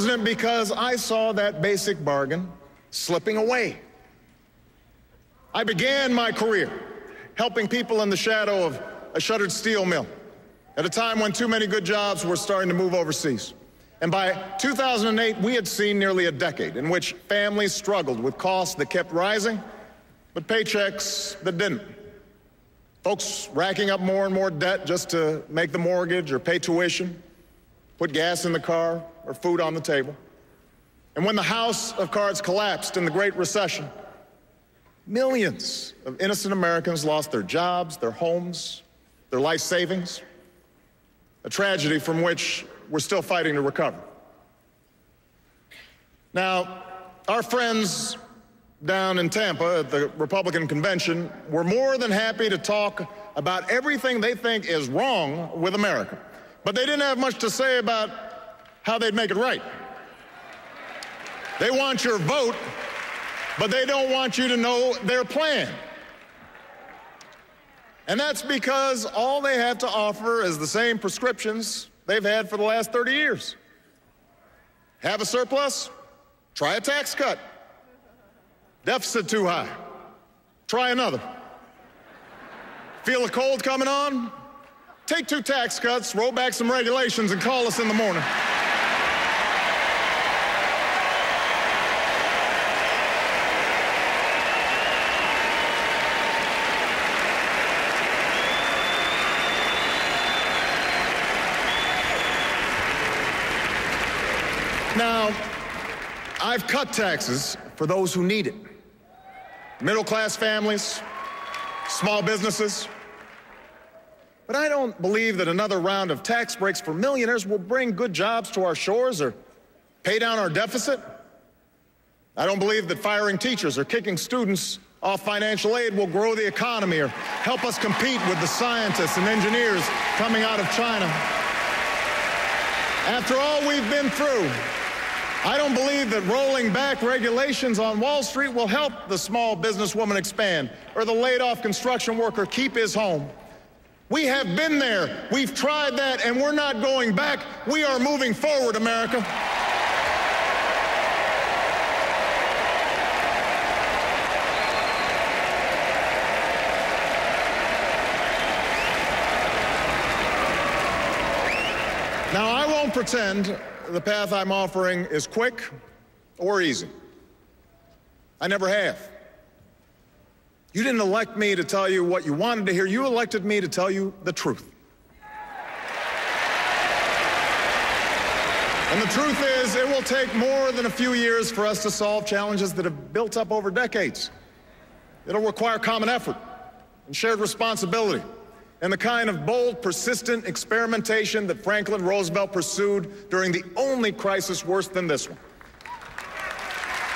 president because I saw that basic bargain slipping away. I began my career helping people in the shadow of a shuttered steel mill at a time when too many good jobs were starting to move overseas. And by 2008, we had seen nearly a decade in which families struggled with costs that kept rising, but paychecks that didn't. Folks racking up more and more debt just to make the mortgage or pay tuition, put gas in the car or food on the table. And when the house of cards collapsed in the Great Recession, millions of innocent Americans lost their jobs, their homes, their life savings, a tragedy from which we're still fighting to recover. Now, our friends down in Tampa at the Republican convention were more than happy to talk about everything they think is wrong with America, but they didn't have much to say about how they'd make it right. They want your vote, but they don't want you to know their plan. And that's because all they have to offer is the same prescriptions they've had for the last 30 years. Have a surplus? Try a tax cut. Deficit too high? Try another. Feel a cold coming on? Take 2 tax cuts, roll back some regulations, and call us in the morning. Now, I've cut taxes for those who need it. Middle-class families, small businesses. But I don't believe that another round of tax breaks for millionaires will bring good jobs to our shores or pay down our deficit. I don't believe that firing teachers or kicking students off financial aid will grow the economy or help us compete with the scientists and engineers coming out of China. After all we've been through, I don't believe that rolling back regulations on Wall Street will help the small businesswoman expand or the laid-off construction worker keep his home. We have been there. We've tried that, and we're not going back. We are moving forward, America. Now, I won't pretend the path I'm offering is quick or easy. I never have. You didn't elect me to tell you what you wanted to hear. You elected me to tell you the truth. And the truth is, it will take more than a few years for us to solve challenges that have built up over decades. It'll require common effort and shared responsibility, and the kind of bold, persistent experimentation that Franklin Roosevelt pursued during the only crisis worse than this one.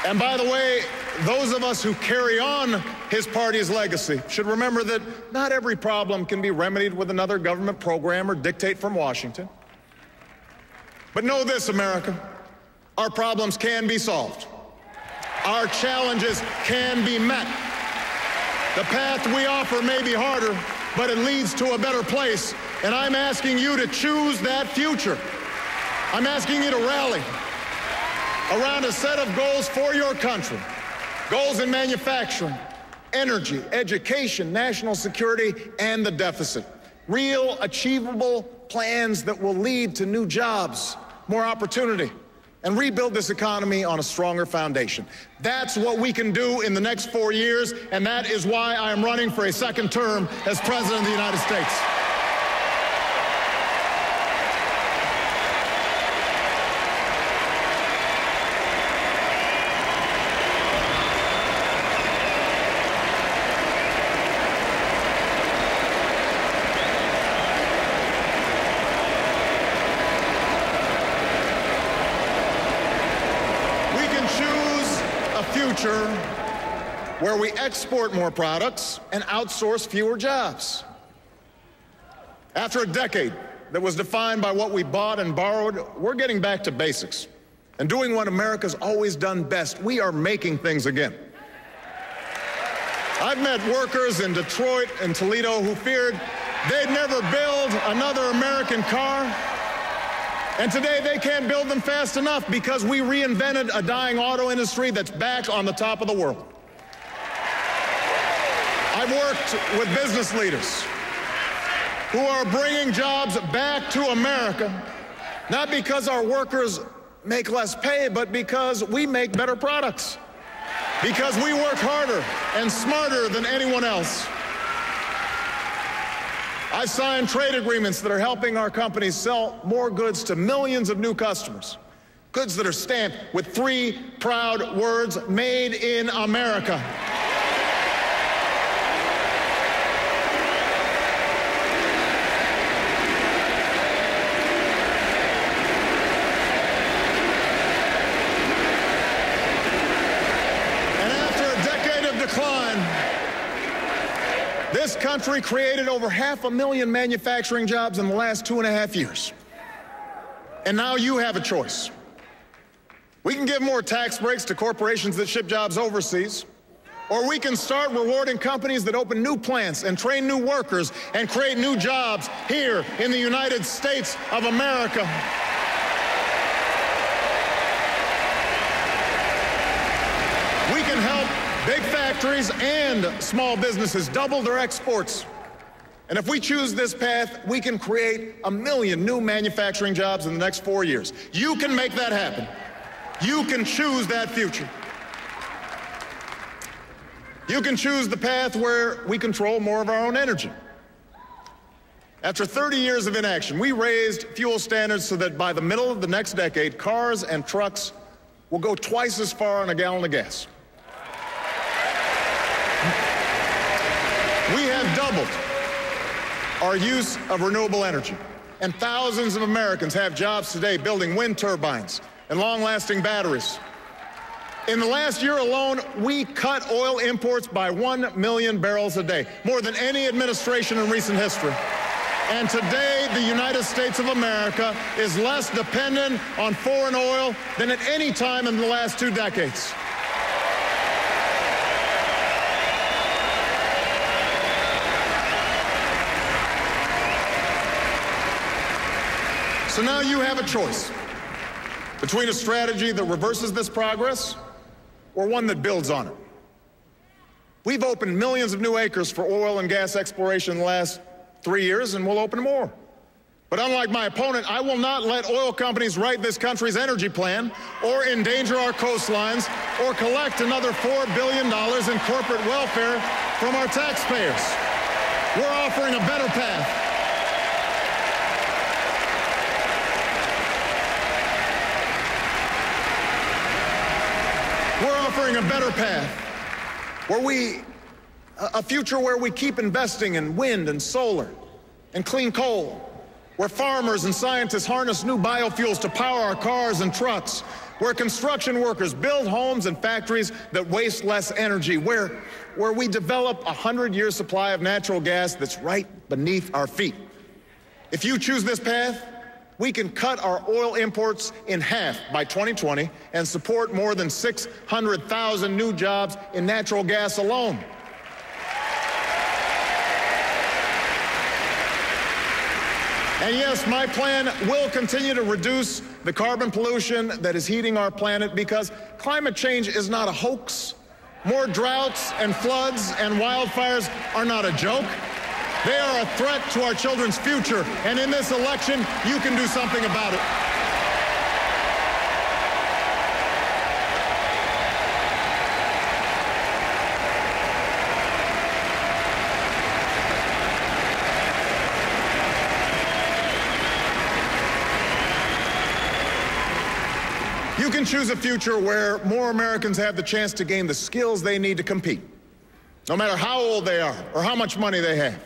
And by the way, those of us who carry on his party's legacy should remember that not every problem can be remedied with another government program or dictate from Washington. But know this, America, our problems can be solved. Our challenges can be met. The path we offer may be harder, but it leads to a better place, and I'm asking you to choose that future. I'm asking you to rally around a set of goals for your country. Goals in manufacturing, energy, education, national security, and the deficit. Real, achievable plans that will lead to new jobs, more opportunity, and rebuild this economy on a stronger foundation. That's what we can do in the next 4 years, and that is why I am running for a second term as President of the United States. Where we export more products and outsource fewer jobs. After a decade that was defined by what we bought and borrowed, we're getting back to basics and doing what America's always done best. We are making things again. I've met workers in Detroit and Toledo who feared they'd never build another American car. And today they can't build them fast enough because we reinvented a dying auto industry that's back on the top of the world. I've worked with business leaders who are bringing jobs back to America, not because our workers make less pay, but because we make better products, because we work harder and smarter than anyone else. I've signed trade agreements that are helping our companies sell more goods to millions of new customers, goods that are stamped with 3 proud words, made in America. This country created over 500,000 manufacturing jobs in the last 2.5 years. And now you have a choice. We can give more tax breaks to corporations that ship jobs overseas, or we can start rewarding companies that open new plants and train new workers and create new jobs here in the United States of America. We can help big factories and small businesses double their exports. And if we choose this path, we can create 1 million new manufacturing jobs in the next 4 years. You can make that happen. You can choose that future. You can choose the path where we control more of our own energy. After 30 years of inaction, we raised fuel standards so that by the middle of the next decade, cars and trucks will go twice as far on a gallon of gas. We have doubled our use of renewable energy, and thousands of Americans have jobs today building wind turbines and long-lasting batteries. In the last year alone, we cut oil imports by 1 million barrels a day, more than any administration in recent history. And today, the United States of America is less dependent on foreign oil than at any time in the last 2 decades. So now you have a choice between a strategy that reverses this progress or one that builds on it. We've opened millions of new acres for oil and gas exploration in the last 3 years, and we'll open more. But unlike my opponent, I will not let oil companies write this country's energy plan or endanger our coastlines or collect another $4 billion in corporate welfare from our taxpayers. We're offering a better path. We're offering a better path, a future where we keep investing in wind and solar and clean coal, where farmers and scientists harness new biofuels to power our cars and trucks, where construction workers build homes and factories that waste less energy, where we develop a 100-year supply of natural gas that's right beneath our feet. If you choose this path, we can cut our oil imports in half by 2020 and support more than 600,000 new jobs in natural gas alone. And yes, my plan will continue to reduce the carbon pollution that is heating our planet, because climate change is not a hoax. More droughts and floods and wildfires are not a joke. They are a threat to our children's future, and in this election, you can do something about it. You can choose a future where more Americans have the chance to gain the skills they need to compete, no matter how old they are or how much money they have.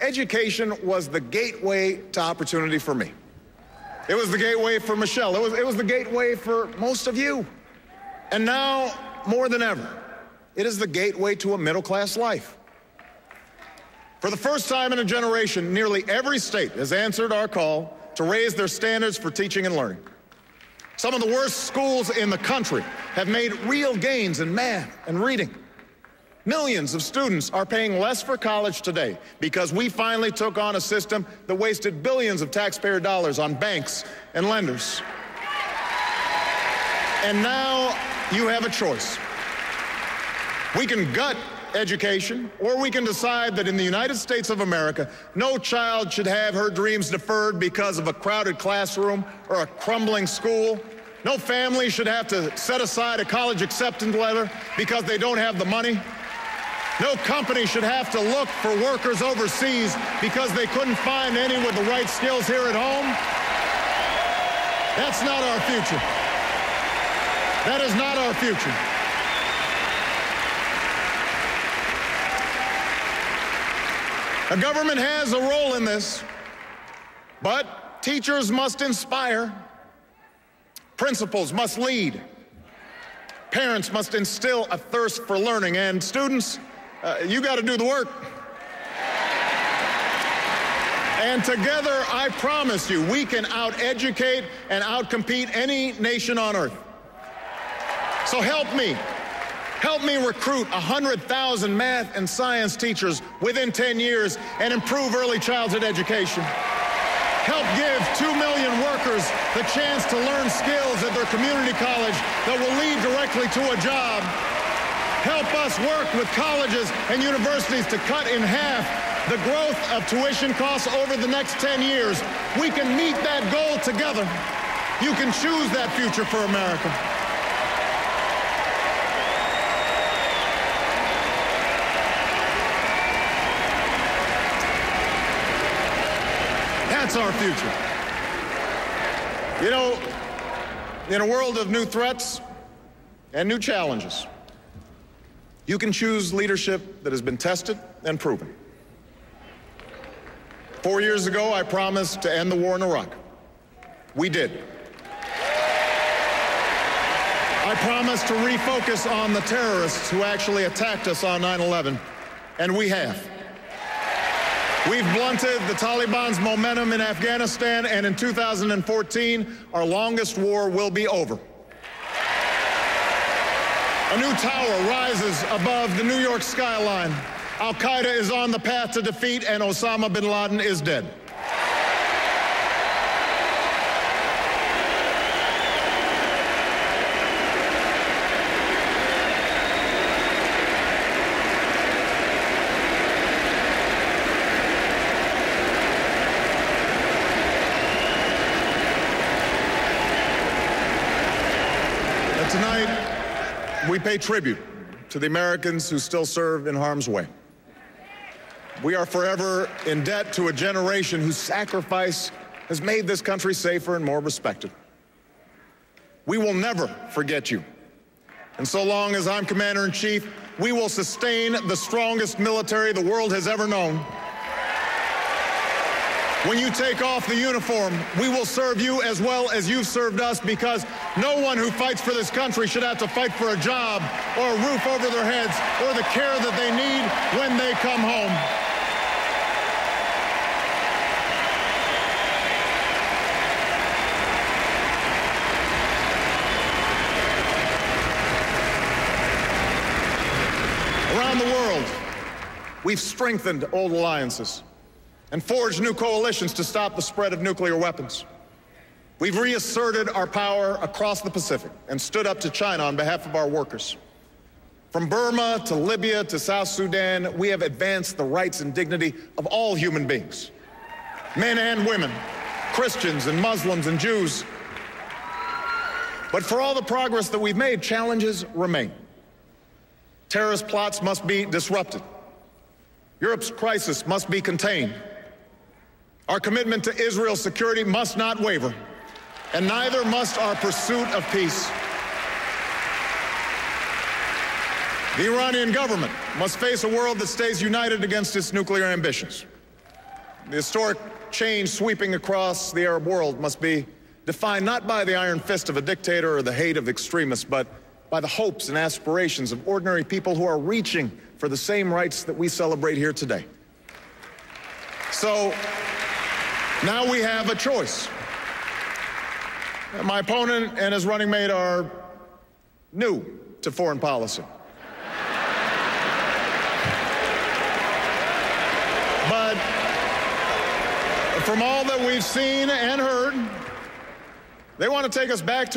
Education was the gateway to opportunity for me. It was the gateway for Michelle. It was the gateway for most of you. And now, more than ever, it is the gateway to a middle-class life. For the first time in a generation, nearly every state has answered our call to raise their standards for teaching and learning. Some of the worst schools in the country have made real gains in math and reading. Millions of students are paying less for college today because we finally took on a system that wasted billions of taxpayer dollars on banks and lenders. And now you have a choice. We can gut education, or we can decide that in the United States of America, no child should have her dreams deferred because of a crowded classroom or a crumbling school. No family should have to set aside a college acceptance letter because they don't have the money. No company should have to look for workers overseas because they couldn't find any with the right skills here at home. That's not our future. That is not our future. The government has a role in this, but teachers must inspire, principals must lead, parents must instill a thirst for learning, and students, you got to do the work. And together, I promise you, we can out-educate and out-compete any nation on earth. So help me recruit 100,000 math and science teachers within 10 years and improve early childhood education. Help give 2 million workers the chance to learn skills at their community college that will lead directly to a job. Help us work with colleges and universities to cut in half the growth of tuition costs over the next 10 years. We can meet that goal together. You can choose that future for America. That's our future. You know, in a world of new threats and new challenges, you can choose leadership that has been tested and proven. 4 years ago, I promised to end the war in Iraq. We did. I promised to refocus on the terrorists who actually attacked us on 9/11, and we have. We've blunted the Taliban's momentum in Afghanistan, and in 2014, our longest war will be over. A new tower rises above the New York skyline. Al-Qaeda is on the path to defeat, and Osama bin Laden is dead. And tonight, we pay tribute to the Americans who still serve in harm's way. We are forever in debt to a generation whose sacrifice has made this country safer and more respected. We will never forget you. And so long as I'm Commander-in-Chief, we will sustain the strongest military the world has ever known. When you take off the uniform, we will serve you as well as you've served us, because no one who fights for this country should have to fight for a job or a roof over their heads or the care that they need when they come home. Around the world, we've strengthened old alliances and forged new coalitions to stop the spread of nuclear weapons. We've reasserted our power across the Pacific and stood up to China on behalf of our workers. From Burma to Libya to South Sudan, we have advanced the rights and dignity of all human beings, men and women, Christians and Muslims and Jews. But for all the progress that we've made, challenges remain. Terrorist plots must be disrupted. Europe's crisis must be contained. Our commitment to Israel's security must not waver, and neither must our pursuit of peace. The Iranian government must face a world that stays united against its nuclear ambitions. The historic change sweeping across the Arab world must be defined not by the iron fist of a dictator or the hate of extremists, but by the hopes and aspirations of ordinary people who are reaching for the same rights that we celebrate here today. So now we have a choice. My opponent and his running mate are new to foreign policy. from all that we've seen and heard, they want to take us back to